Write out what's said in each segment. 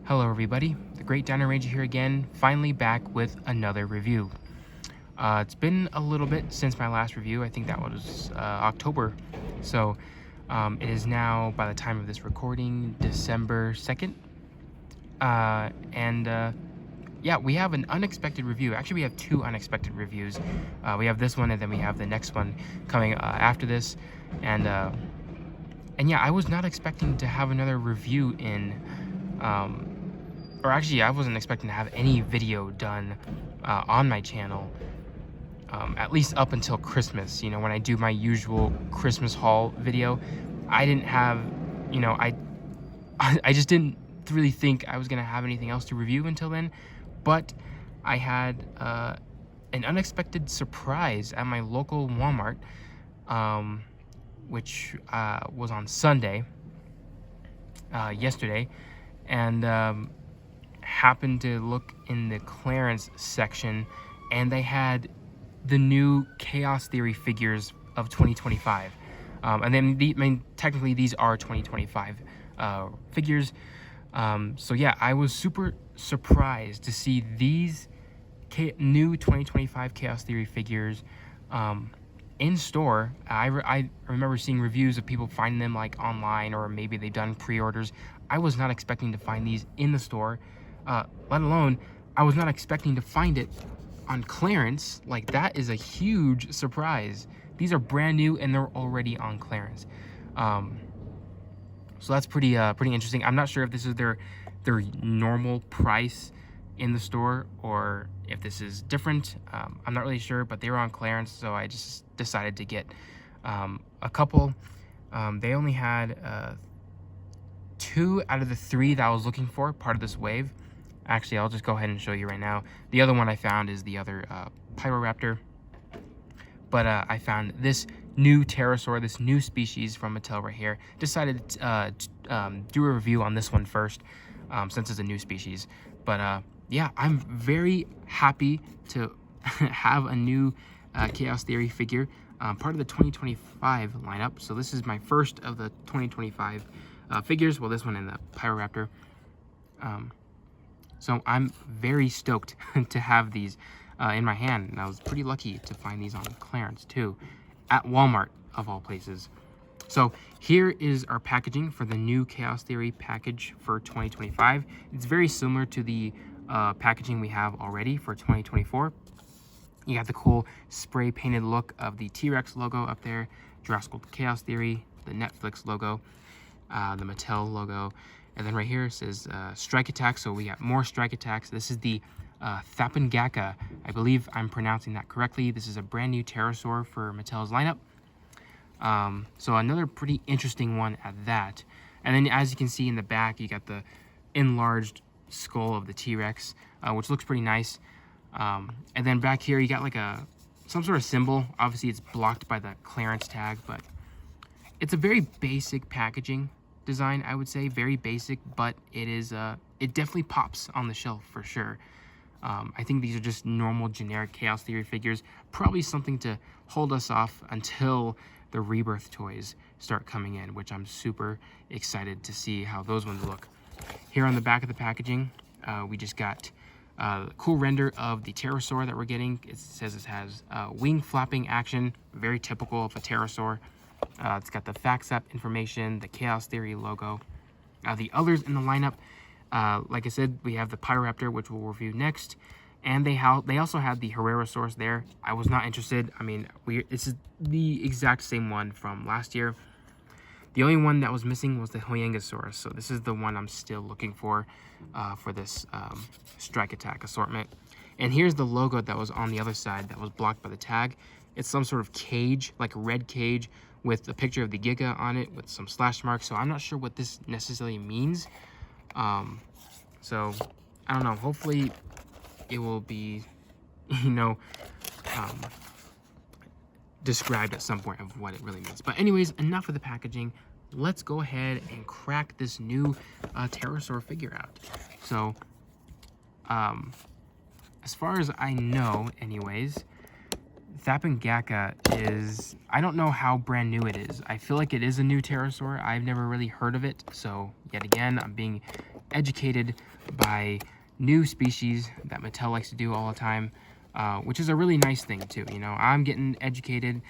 Hello everybody, the Great Dino Ranger here again, finally back with another review. It's been a little bit since my last review. I think that was October. So it is now, by the time of this recording, December 2nd. Yeah, we have an unexpected review. Actually, we have two unexpected reviews. We have this one and then we have the next one coming after this. And yeah, I was not expecting to have another review in... or actually, I wasn't expecting to have any video done on my channel, at least up until Christmas. You know, when I do my usual Christmas haul video, I didn't have, you know, I just didn't really think I was gonna have anything else to review until then. But I had an unexpected surprise at my local Walmart, which was on Sunday, yesterday, and happened to look in the clearance section, and they had the new Chaos Theory figures of 2025. And then, I mean, technically these are 2025 figures. So yeah, I was super surprised to see these new 2025 Chaos Theory figures in store. I remember seeing reviews of people finding them like online, or maybe they've done pre-orders. I was not expecting to find these in the store. Let alone, I was not expecting to find it on clearance. Like, that is a huge surprise. These are brand new and they're already on clearance. So that's pretty interesting. I'm not sure if this is their normal price in the store or if this is different. I'm not really sure, but they were on clearance, so I just decided to get a couple. They only had 2 out of the 3 that I was looking for, part of this wave. Actually, I'll just go ahead and show you right now. The other one I found is the other Pyroraptor. But I found this new pterosaur, this new species from Mattel right here. Decided to do a review on this one first, since it's a new species. But yeah, I'm very happy to have a new Chaos Theory figure, part of the 2025 lineup. So this is my first of the 2025 figures. Well, this one and the Pyroraptor. So I'm very stoked to have these in my hand, and I was pretty lucky to find these on clearance too, at Walmart of all places. So here is our packaging for the new Chaos Theory package for 2025. It's very similar to the packaging we have already for 2024. You got the cool spray painted look of the T-Rex logo up there, Jurassic Chaos Theory, the Netflix logo, the Mattel logo. And then right here it says Strike Attack, so we got more Strike Attacks. This is the Thapunngaka. I believe I'm pronouncing that correctly. This is a brand new pterosaur for Mattel's lineup. So another pretty interesting one at that. And then as you can see in the back, you got the enlarged skull of the T-Rex, which looks pretty nice. And then back here you got like some sort of symbol. Obviously it's blocked by the clearance tag, but it's a very basic packaging design, I would say. Very basic, but it is it definitely pops on the shelf for sure. I think these are just normal generic Chaos Theory figures, probably something to hold us off until the Rebirth toys start coming in, which I'm super excited to see how those ones look. Here on the back of the packaging, we just got a cool render of the pterosaur that we're getting. It says it has wing flapping action, very typical of a pterosaur. It's got the FactSap information, the Chaos Theory logo. The others in the lineup, like I said, we have the Pyroraptor, which we'll review next, and they also had the Herrerasaurus there. I was not interested. I mean, this is the exact same one from last year. The only one that was missing was the Thapunngaka, so this is the one I'm still looking for this Strike Attack assortment. And here's the logo that was on the other side that was blocked by the tag. It's some sort of cage, like a red cage, with a picture of the Giga on it with some slash marks. So I'm not sure what this necessarily means. So I don't know. Hopefully it will be, you know, described at some point of what it really means. But anyways, enough of the packaging. Let's go ahead and crack this new pterosaur figure out. So as far as I know, anyways, Thapunngaka is, I don't know how brand new it is. I feel like it is a new pterosaur. I've never really heard of it. So yet again, I'm being educated by new species that Mattel likes to do all the time, which is a really nice thing too. You know, I'm getting educated,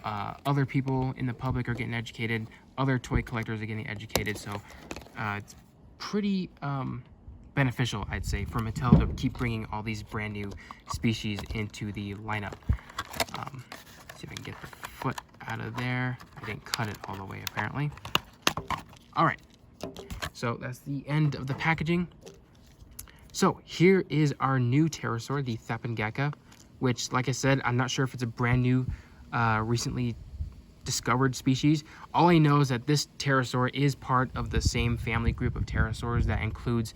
other people in the public are getting educated, other toy collectors are getting educated, so it's pretty beneficial, I'd say, for Mattel to keep bringing all these brand new species into the lineup. See if I can get the foot out of there. I didn't cut it all the way, apparently. All right, so that's the end of the packaging. So here is our new pterosaur, the Thapunngaka, which, like I said, I'm not sure if it's a brand new, recently discovered species. All I know is that this pterosaur is part of the same family group of pterosaurs that includes,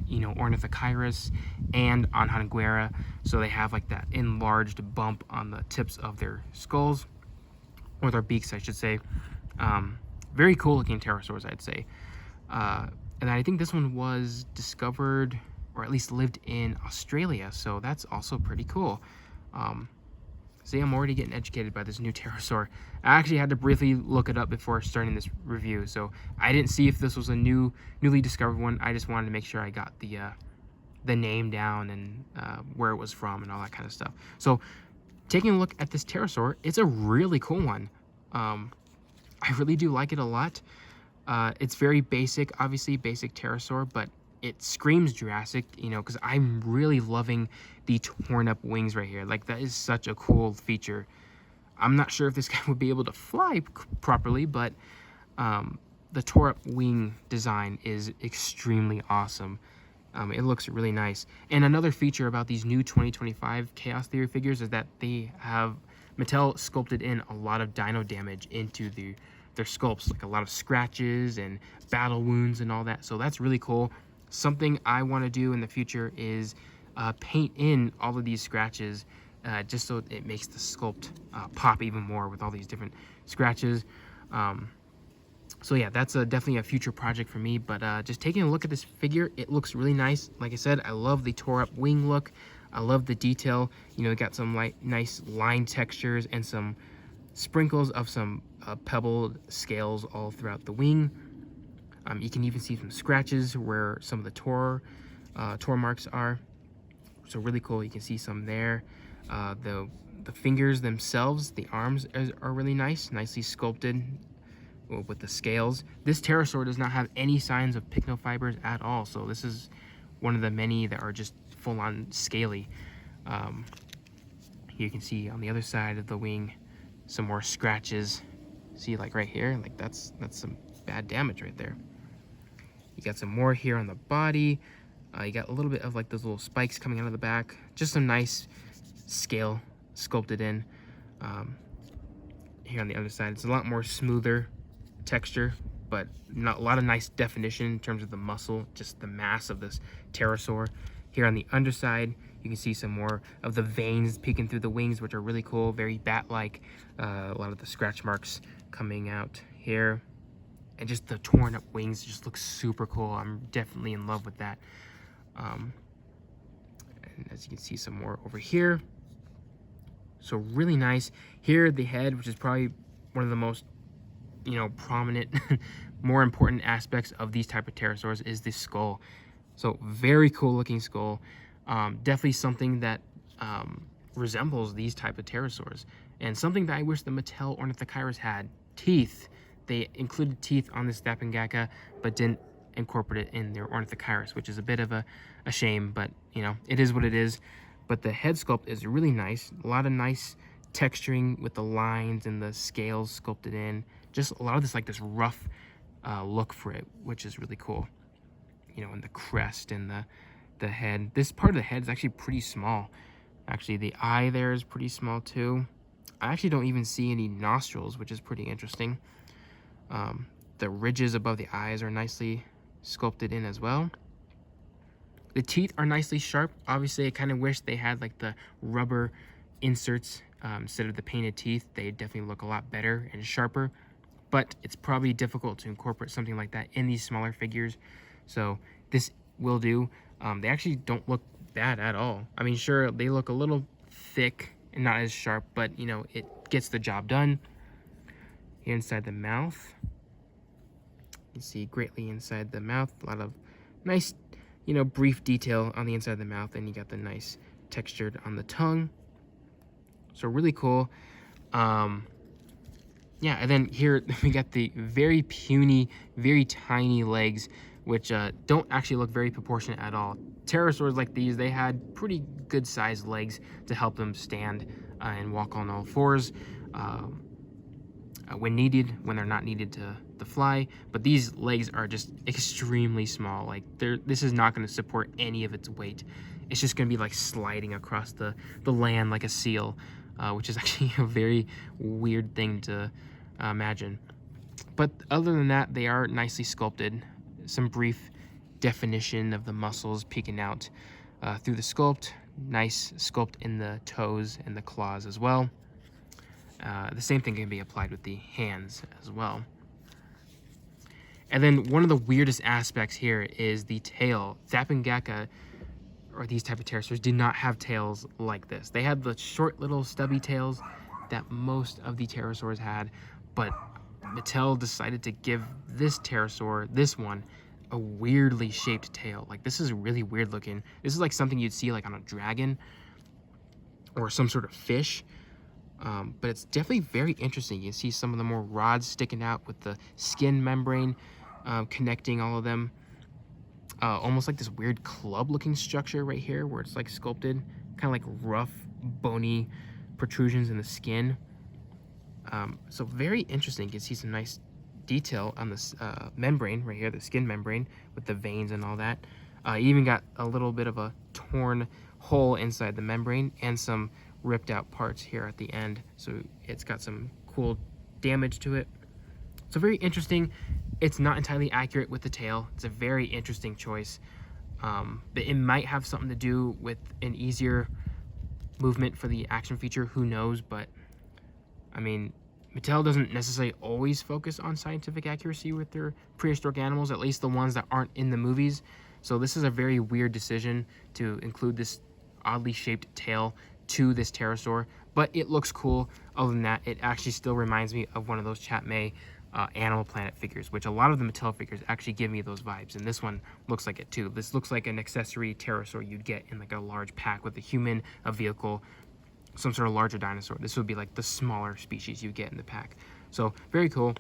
you know, Ornithocheirus and Anhanguera. So they have like that enlarged bump on the tips of their skulls, or their beaks, I should say. Very cool looking pterosaurs, I'd say. And I think this one was discovered, or at least lived in Australia, so that's also pretty cool. See, I'm already getting educated by this new pterosaur. I actually had to briefly look it up before starting this review, so I didn't see if this was a newly discovered one. I just wanted to make sure I got the name down and where it was from and all that kind of stuff. So, taking a look at this pterosaur, it's a really cool one. I really do like it a lot. It's very basic, obviously basic pterosaur, but it screams Jurassic, you know, because I'm really loving the torn up wings right here. Like, that is such a cool feature. I'm not sure if this guy would be able to fly properly, but the tore up wing design is extremely awesome. It looks really nice. And another feature about these new 2025 Chaos Theory figures is that they have Mattel sculpted in a lot of dino damage into their sculpts, like a lot of scratches and battle wounds and all that. So that's really cool. Something I want to do in the future is paint in all of these scratches, just so it makes the sculpt pop even more with all these different scratches. So yeah, that's definitely a future project for me, but just taking a look at this figure, it looks really nice. Like I said, I love the tore up wing look. I love the detail. You know, it got some nice line textures and some sprinkles of some pebbled scales all throughout the wing. You can even see some scratches where some of the tore marks are. So really cool. You can see some there. The fingers themselves, the arms are really nice, nicely sculpted with the scales. This pterosaur does not have any signs of pycnofibers at all. So this is one of the many that are just full-on scaly. You can see on the other side of the wing some more scratches. See, like right here, like that's some bad damage right there. You got some more here on the body. You got a little bit of like those little spikes coming out of the back. Just some nice scale sculpted in. Here on the other side, it's a lot more smoother texture, but not a lot of nice definition in terms of the muscle, just the mass of this pterosaur. Here on the underside, you can see some more of the veins peeking through the wings, which are really cool, very bat-like. A lot of the scratch marks coming out here. And just the torn up wings just look super cool. I'm definitely in love with that. And as you can see, some more over here. So really nice. Here, the head, which is probably one of the most, you know, prominent, more important aspects of these type of pterosaurs, is the skull. So very cool looking skull. Definitely something that resembles these type of pterosaurs, and something that I wish the Mattel Ornithocheirus had. Teeth. They included teeth on this Thapunngaka, but didn't incorporate it in their Ornithocheirus, which is a bit of a shame, but you know, it is what it is. But the head sculpt is really nice. A lot of nice texturing with the lines and the scales sculpted in. Just a lot of this, like this rough look for it, which is really cool. You know, and the crest and the head. This part of the head is actually pretty small. Actually, the eye there is pretty small too. I actually don't even see any nostrils, which is pretty interesting. The ridges above the eyes are nicely sculpted in as well. The teeth are nicely sharp. Obviously, I kind of wish they had like the rubber inserts instead of the painted teeth. They definitely look a lot better and sharper, but it's probably difficult to incorporate something like that in these smaller figures. So this will do. They actually don't look bad at all. I mean, sure, they look a little thick and not as sharp, but you know, it gets the job done. Here inside the mouth, you see greatly inside the mouth, a lot of nice, you know, brief detail on the inside of the mouth, and you got the nice textured on the tongue. So really cool. Yeah, and then here we got the very puny, very tiny legs, which don't actually look very proportionate at all. Pterosaurs like these, they had pretty good sized legs to help them stand and walk on all fours when needed, when they're not needed to fly. But these legs are just extremely small. Like this is not going to support any of its weight. It's just going to be like sliding across the land like a seal, which is actually a very weird thing to imagine. But other than that, they are nicely sculpted. Some brief definition of the muscles peeking out through the sculpt. Nice sculpt in the toes and the claws as well. The same thing can be applied with the hands as well. And then one of the weirdest aspects here is the tail. Thapunngaka, or these type of pterosaurs, did not have tails like this. They had the short little stubby tails that most of the pterosaurs had, but Mattel decided to give this pterosaur, this one, a weirdly shaped tail. Like, this is really weird looking. This is like something you'd see like on a dragon or some sort of fish. But it's definitely very interesting. You see some of the more rods sticking out with the skin membrane connecting all of them. Almost like this weird club-looking structure right here where it's like sculpted, kind of like rough, bony protrusions in the skin. So very interesting. You can see some nice detail on this membrane right here, the skin membrane with the veins and all that. You even got a little bit of a torn hole inside the membrane and some ripped out parts here at the end. So it's got some cool damage to it. So very interesting. It's not entirely accurate with the tail. It's a very interesting choice. But it might have something to do with an easier movement for the action feature. Who knows? But I mean, Mattel doesn't necessarily always focus on scientific accuracy with their prehistoric animals, at least the ones that aren't in the movies. So this is a very weird decision to include this oddly shaped tail to this pterosaur, but it looks cool. Other than that, it actually still reminds me of one of those Chat May Animal Planet figures, which a lot of the Mattel figures actually give me those vibes, and this one looks like it too. This looks like an accessory pterosaur you'd get in like a large pack with a human, a vehicle, some sort of larger dinosaur. This would be like the smaller species you get in the pack. So very cool.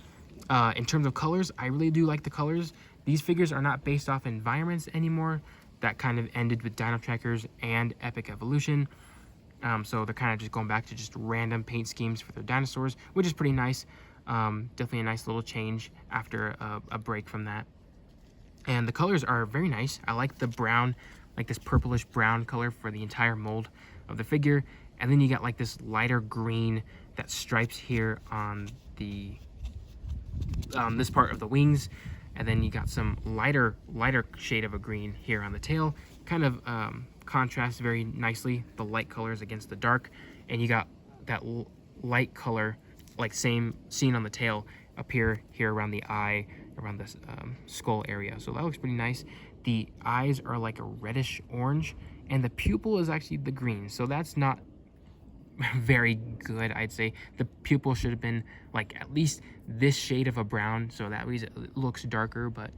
In terms of colors, I really do like the colors. These figures are not based off environments anymore. That kind of ended with Dino Trackers and Epic Evolution. So they're kind of just going back to just random paint schemes for their dinosaurs, which is pretty nice. Definitely a nice little change after a break from that. And the colors are very nice. I like the brown, like this purplish brown color for the entire mold of the figure. And then you got like this lighter green that stripes here on the this part of the wings. And then you got some lighter shade of a green here on the tail. Kind of contrasts very nicely the light colors against the dark. And you got that light color, like same seen on the tail, appear here around the eye, around this skull area. So that looks pretty nice. The eyes are like a reddish orange, and the pupil is actually the green. So that's not very good, I'd say. The pupil should have been like at least this shade of a brown, so that way it looks darker, but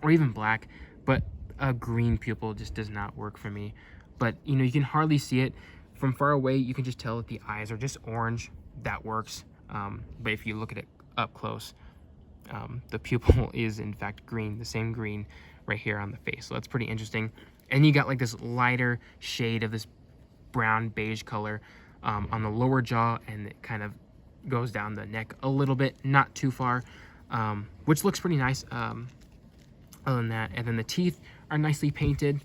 or even black. But a green pupil just does not work for me. But you know, you can hardly see it from far away. You can just tell that the eyes are just orange. That works. But if you look at it up close, the pupil is in fact green, the same green right here on the face. So that's pretty interesting. And you got like this lighter shade of this brown beige color on the lower jaw, and it kind of goes down the neck a little bit, not too far, which looks pretty nice. Other than that, and then the teeth are nicely painted.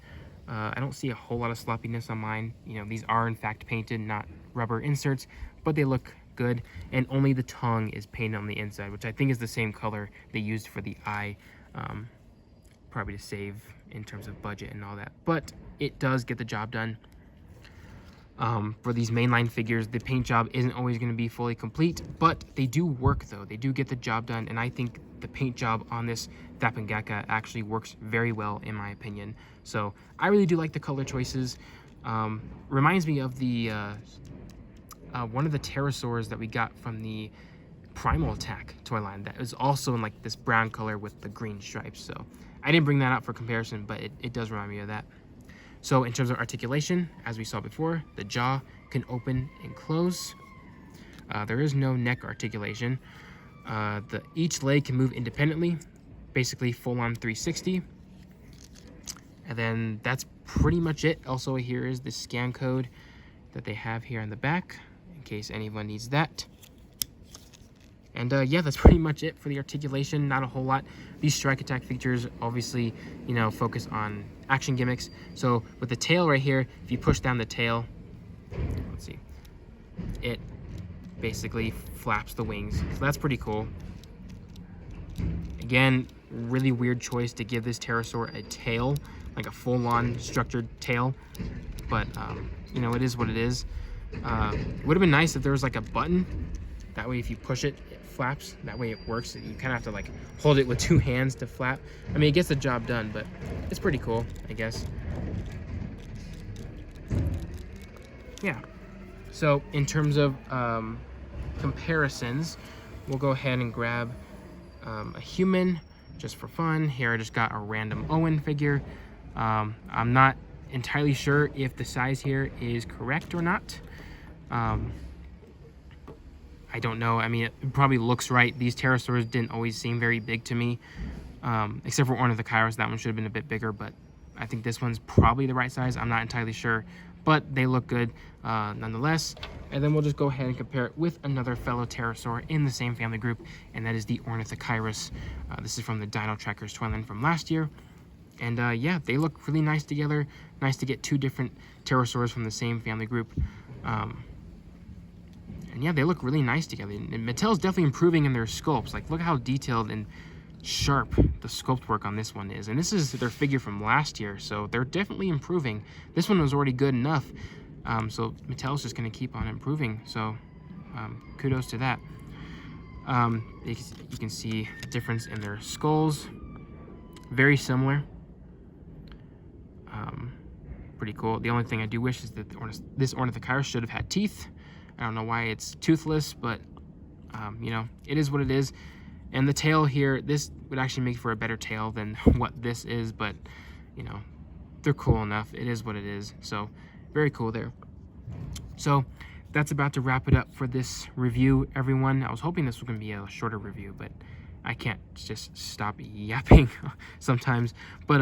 I don't see a whole lot of sloppiness on mine. You know, these are in fact painted, not rubber inserts, but they look good. And only the tongue is painted on the inside, which I think is the same color they used for the eye, probably to save in terms of budget and all that. But it does get the job done. For these mainline figures, the paint job isn't always going to be fully complete, but they do work though. They do get the job done, and I think the paint job on this Thapunngaka actually works very well in my opinion. So I really do like the color choices. Reminds me of the one of the pterosaurs that we got from the Primal Attack toy line that is also in like this brown color with the green stripes. So I didn't bring that out for comparison, but it does remind me of that. So in terms of articulation, as we saw before, the jaw can open and close. There is no neck articulation. Each leg can move independently, basically full on 360. And then that's pretty much it. Also, here is the scan code that they have here on the back, in case anyone needs that. And yeah, that's pretty much it for the articulation. Not a whole lot. These strike attack features obviously, you know, focus on action gimmicks. So with the tail right here, if you push down the tail, let's see, it basically flaps the wings. So that's pretty cool. Again, really weird choice to give this pterosaur a tail, like a full-on structured tail. But, you know, it is what it is. It would have been nice if there was like a button. That way if you push it, it flaps. That way it works. You kind of have to like hold it with 2 hands to flap. I mean, it gets the job done, but it's pretty cool, I guess. Yeah. So in terms of comparisons, we'll go ahead and grab a human just for fun. Here I just got a random Owen figure. I'm not entirely sure if the size here is correct or not. I don't know. I mean, it probably looks right. These pterosaurs didn't always seem very big to me, except for Ornithochirus. That one should have been a bit bigger, but I think this one's probably the right size. I'm not entirely sure, but they look good nonetheless. And then we'll just go ahead and compare it with another fellow pterosaur in the same family group, and that is the Ornithochirus. This is from the Dino Trackers Toyland from last year. And yeah, they look really nice together. Nice to get 2 different pterosaurs from the same family group. And yeah, they look really nice together. And Mattel's definitely improving in their sculpts. Like, look how detailed and sharp the sculpt work on this one is. And this is their figure from last year, so they're definitely improving. This one was already good enough, so Mattel's just going to keep on improving. So kudos to that. You can see the difference in their skulls. Very similar. Pretty cool. The only thing I do wish is that this Ornithochirus should have had teeth. I don't know why it's toothless, but you know, it is what it is. And the tail here, this would actually make for a better tail than what this is, but you know, they're cool enough. It is what it is. So very cool there. So that's about to wrap it up for this review, everyone. I was hoping this was going to be a shorter review, but I can't just stop yapping sometimes. But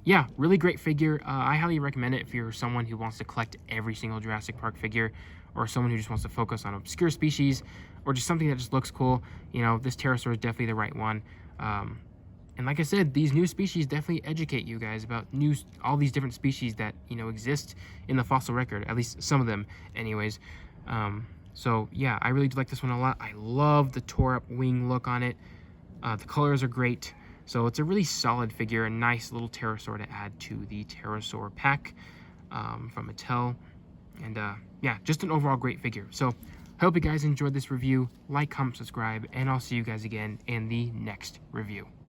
yeah, really great figure. I highly recommend it if you're someone who wants to collect every single Jurassic Park figure, or someone who just wants to focus on obscure species, or just something that just looks cool. You know, this pterosaur is definitely the right one. And like I said, these new species definitely educate you guys about all these different species that, you know, exist in the fossil record, at least some of them anyways. So yeah, I really do like this one a lot. I love the tore up wing look on it. The colors are great. So it's a really solid figure, a nice little pterosaur to add to the pterosaur pack from Mattel. And yeah, just an overall great figure. So I hope you guys enjoyed this review. Like, comment, subscribe, and I'll see you guys again in the next review.